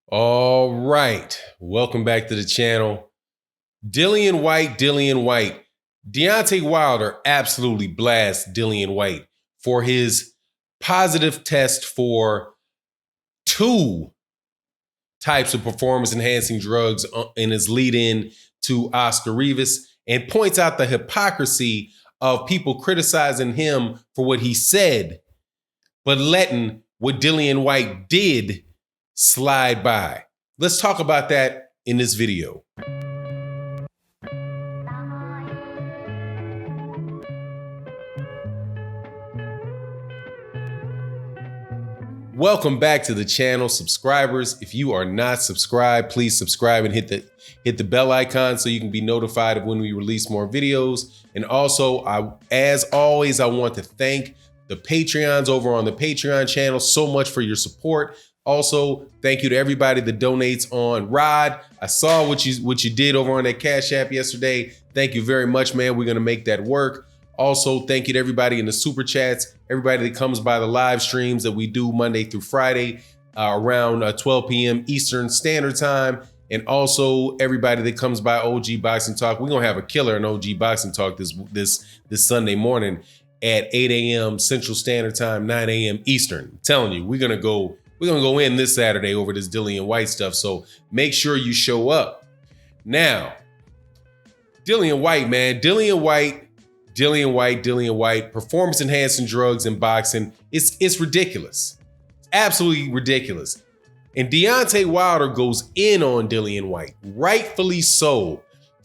All right. Welcome back to the channel. Dillian Whyte. Deontay Wilder absolutely blasts Dillian Whyte for his positive test for two types of performance-enhancing drugs in his lead-in to Oscar Rivas, and points out the hypocrisy of people criticizing him for what he said, but letting what Dillian Whyte did slide by. Let's talk about that in this video. Welcome back to the channel, subscribers. If you are not subscribed, please subscribe and hit the bell icon so you can be notified of when we release more videos. And also, as always, I want to thank the Patreons over on the Patreon channel so much for your support. Also, thank you to everybody that donates on Rod. I saw what you did over on that Cash App yesterday. Thank you very much, man. We're gonna make that work. Also, thank you to everybody in the super chats, everybody that comes by the live streams that we do Monday through Friday around 12 p.m. Eastern Standard Time. And also everybody that comes by OG Boxing Talk. We're gonna have a killer in OG Boxing Talk this Sunday morning at 8 a.m. Central Standard Time, 9 a.m. Eastern. I'm telling you, we're gonna go in this Saturday over this Dillian Whyte stuff. So make sure you show up. Now, Dillian Whyte, man, Dillian Whyte, performance enhancing drugs in boxing. It's ridiculous. It's absolutely ridiculous. And Deontay Wilder goes in on Dillian Whyte, rightfully so,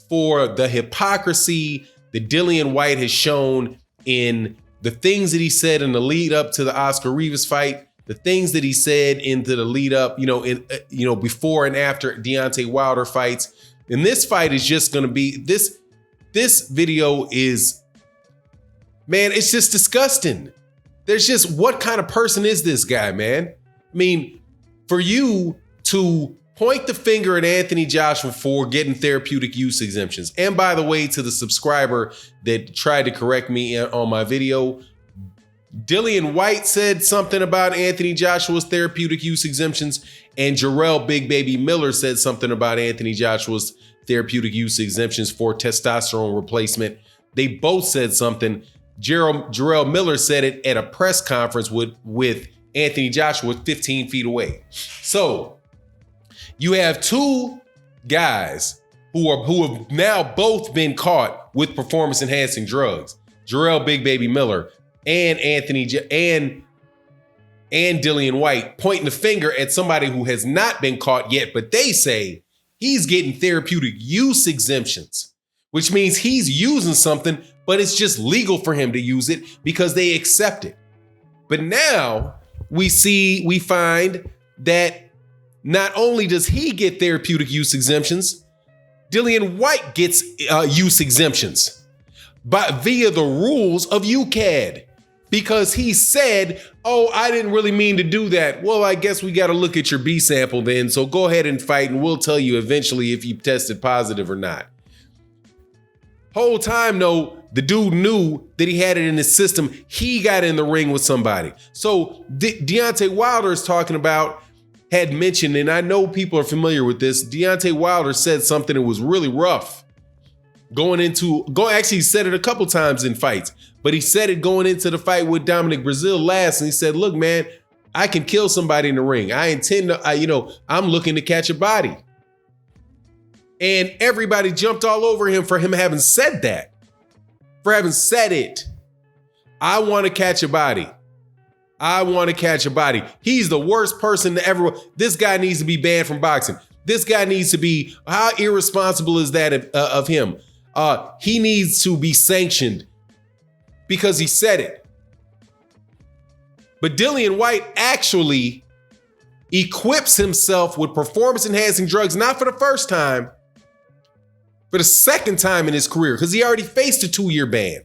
for the hypocrisy that Dillian Whyte has shown in the things that he said in the lead up to the Oscar Rivas fight, the things that he said into the lead up, before and after Deontay Wilder fights. And this fight is just going to be this video is, man, it's just disgusting. There's just, what kind of person is this guy, man? I mean, for you to point the finger at Anthony Joshua for getting therapeutic use exemptions. And by the way, to the subscriber that tried to correct me on my video, Dillian Whyte said something about Anthony Joshua's therapeutic use exemptions, and Jarrell Big Baby Miller said something about Anthony Joshua's therapeutic use exemptions for testosterone replacement. They both said something. Jarrell Miller said it at a press conference with Anthony Joshua 15 feet away. So you have two guys who have now both been caught with performance enhancing drugs. Jarrell Big Baby Miller and and Dillian Whyte pointing the finger at somebody who has not been caught yet, but they say he's getting therapeutic use exemptions, which means he's using something, but it's just legal for him to use it because they accept it. But now we find that not only does he get therapeutic use exemptions, Dillian Whyte gets use exemptions via the rules of UCAD, because he said, oh, I didn't really mean to do that. Well, I guess we got to look at your B sample then. So go ahead and fight and we'll tell you eventually if you tested positive or not. Whole time, though, the dude knew that he had it in his system. He got in the ring with somebody. So Deontay Wilder is had mentioned, and I know people are familiar with this, Deontay Wilder said something that was really rough. Actually, he said it a couple times in fights, but he said it going into the fight with Dominic Brazil last, and he said, look, man, I can kill somebody in the ring. I intend to, I'm looking to catch a body. And everybody jumped all over him for him having said that, for having said it. I want to catch a body. I want to catch a body. He's the worst person to ever. This guy needs to be banned from boxing. This guy needs to be, how irresponsible is that of him? He needs to be sanctioned because he said it. But Dillian Whyte actually equips himself with performance enhancing drugs, not for the first time, for the second time in his career, because he already faced a 2-year ban.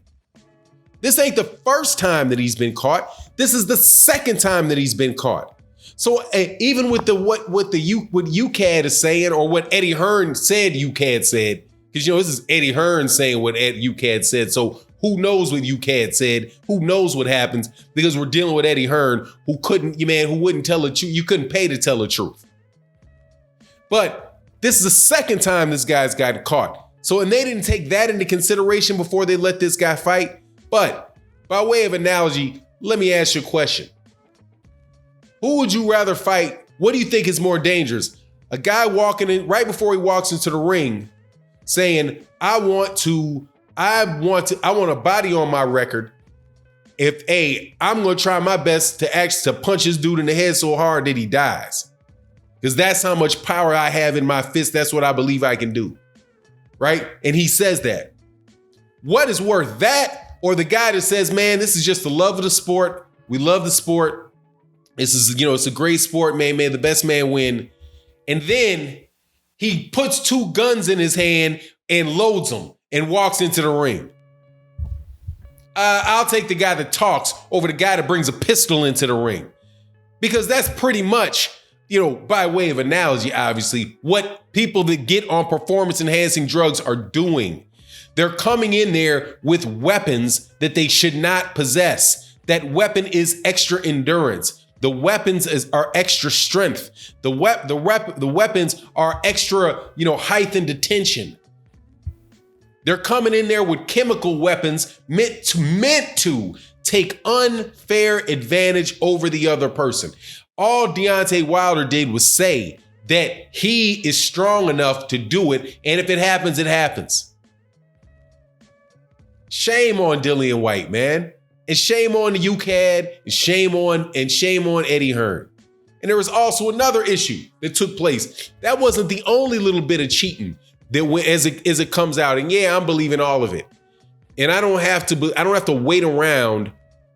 This ain't the first time that he's been caught. This is the second time that he's been caught. So even with what UCAD is saying, or what Eddie Hearn said UCAD said, because this is Eddie Hearn saying what UCAD said. So who knows what UCAD said? Who knows what happens? Because we're dealing with Eddie Hearn, who wouldn't tell the truth. You couldn't pay to tell the truth. But this is the second time this guy's gotten caught. So, and they didn't take that into consideration before they let this guy fight. But by way of analogy, let me ask you a question. Who would you rather fight? What do you think is more dangerous? A guy walking in right before he walks into the ring saying, I want a body on my record. I'm going to try my best to punch this dude in the head so hard that he dies. Because that's how much power I have in my fist. That's what I believe I can do. Right? And he says that. What is worth that or the guy that says, man, this is just the love of the sport. We love the sport. This is, it's a great sport, man. May the best man win. And then he puts two guns in his hand and loads them and walks into the ring. I'll take the guy that talks over the guy that brings a pistol into the ring. Because that's pretty much, by way of analogy, obviously, what people that get on performance enhancing drugs are doing. They're coming in there with weapons that they should not possess. That weapon is extra endurance. The weapons are extra strength. The weapons are extra, height and detention. They're coming in there with chemical weapons meant to take unfair advantage over the other person. All Deontay Wilder did was say that he is strong enough to do it, and if it happens, it happens. Shame on Dillian Whyte, man. And shame on the UCAD, and shame on Eddie Hearn. And there was also another issue that took place. That wasn't the only little bit of cheating that went as it comes out. And yeah, I'm believing all of it. And I don't have to wait around.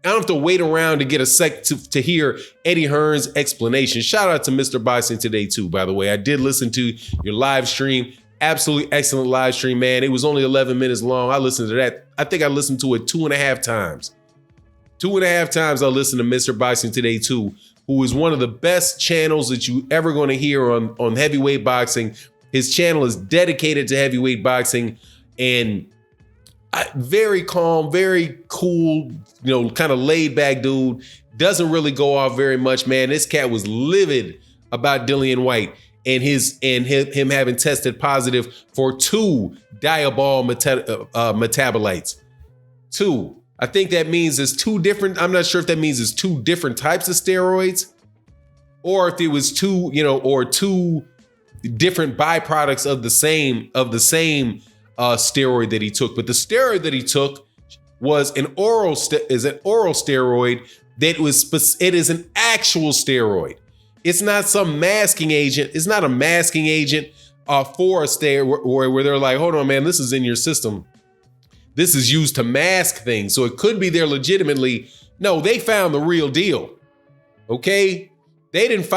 I don't have to wait around to get a sec to hear Eddie Hearn's explanation. Shout out to Mr. Boxing Today too, by the way. I did listen to your live stream. Absolutely excellent live stream, man. It was only 11 minutes long. I listened to that. I think I listened to it 2.5 times. 2.5 times I listened to Mr. Boxing Today too, who is one of the best channels that you ever going to hear on heavyweight boxing. His channel is dedicated to heavyweight boxing and very calm, very cool, kind of laid back dude. Doesn't really go off very much, man. This cat was livid about Dillian Whyte and him having tested positive for 2 diabol metabolites. 2. I think that means it's 2 different. I'm not sure if that means it's 2 different types of steroids, or if it was 2 different byproducts of the same steroid that he took. But the steroid that he took was an oral steroid it is an actual steroid. It's not some masking agent. It's not a masking agent for a steroid where they're like, hold on, man, this is in your system. This is used to mask things. So it could be there legitimately. No, they found the real deal. Okay? They didn't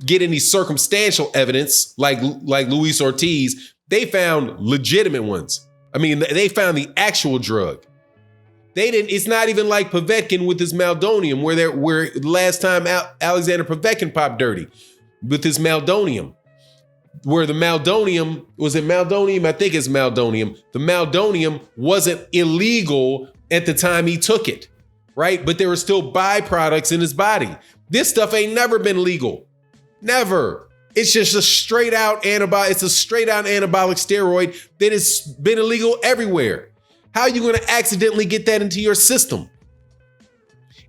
get any circumstantial evidence like Luis Ortiz. They found legitimate ones. I mean, they found the actual drug. It's not even like Povetkin with his Maldonium, where last time Alexander Povetkin popped dirty with his Maldonium. Where the Maldonium, was it Maldonium? I think it's Maldonium. The Maldonium wasn't illegal at the time he took it, right? But there were still byproducts in his body. This stuff ain't never been legal. Never. It's just a straight out anabolic. It's a straight out anabolic steroid that has been illegal everywhere. How are you going to accidentally get that into your system?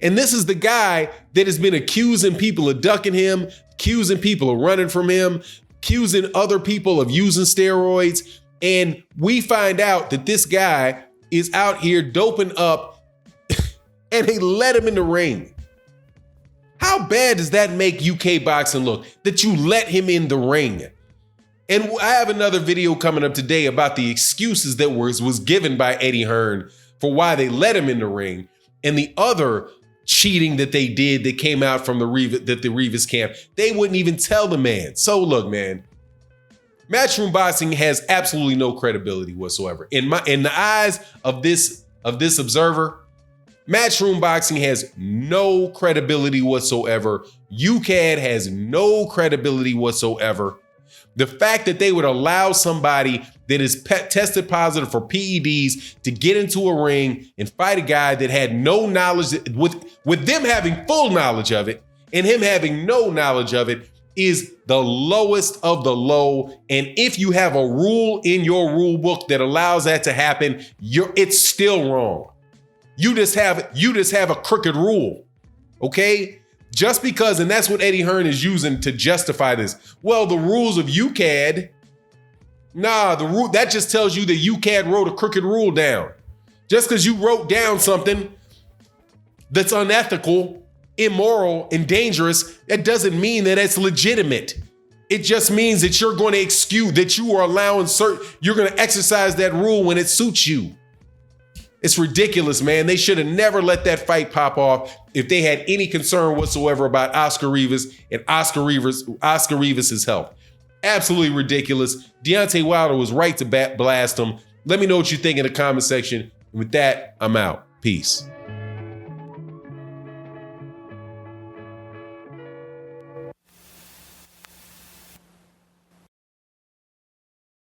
And this is the guy that has been accusing people of ducking him, accusing people of running from him, accusing other people of using steroids. And we find out that this guy is out here doping up and they let him in the ring. How bad does that make UK boxing look that you let him in the ring? And I have another video coming up today about the excuses that was given by Eddie Hearn for why they let him in the ring and the other cheating that they did that came out from the Rivas camp. They wouldn't even tell the man. So look, man, matchroom boxing has absolutely no credibility whatsoever. In the eyes of this observer, matchroom boxing has no credibility whatsoever. UCAD has no credibility whatsoever. The fact that they would allow somebody that is tested positive for PEDs to get into a ring and fight a guy that had no knowledge, with them having full knowledge of it and him having no knowledge of it, is the lowest of the low. And if you have a rule in your rule book that allows that to happen, it's still wrong. You just have a crooked rule. Okay? Just because, and that's what Eddie Hearn is using to justify this. Well, the rules of UCAD, the rule that just tells you that UCAD wrote a crooked rule down. Just because you wrote down something that's unethical, immoral, and dangerous, that doesn't mean that it's legitimate. It just means that you're going to excuse, that you are allowing you're going to exercise that rule when it suits you. It's ridiculous, man. They should have never let that fight pop off if they had any concern whatsoever about Oscar Rivas and Oscar Rivas' health. Absolutely ridiculous. Deontay Wilder was right to blast him. Let me know what you think in the comment section. With that, I'm out. Peace.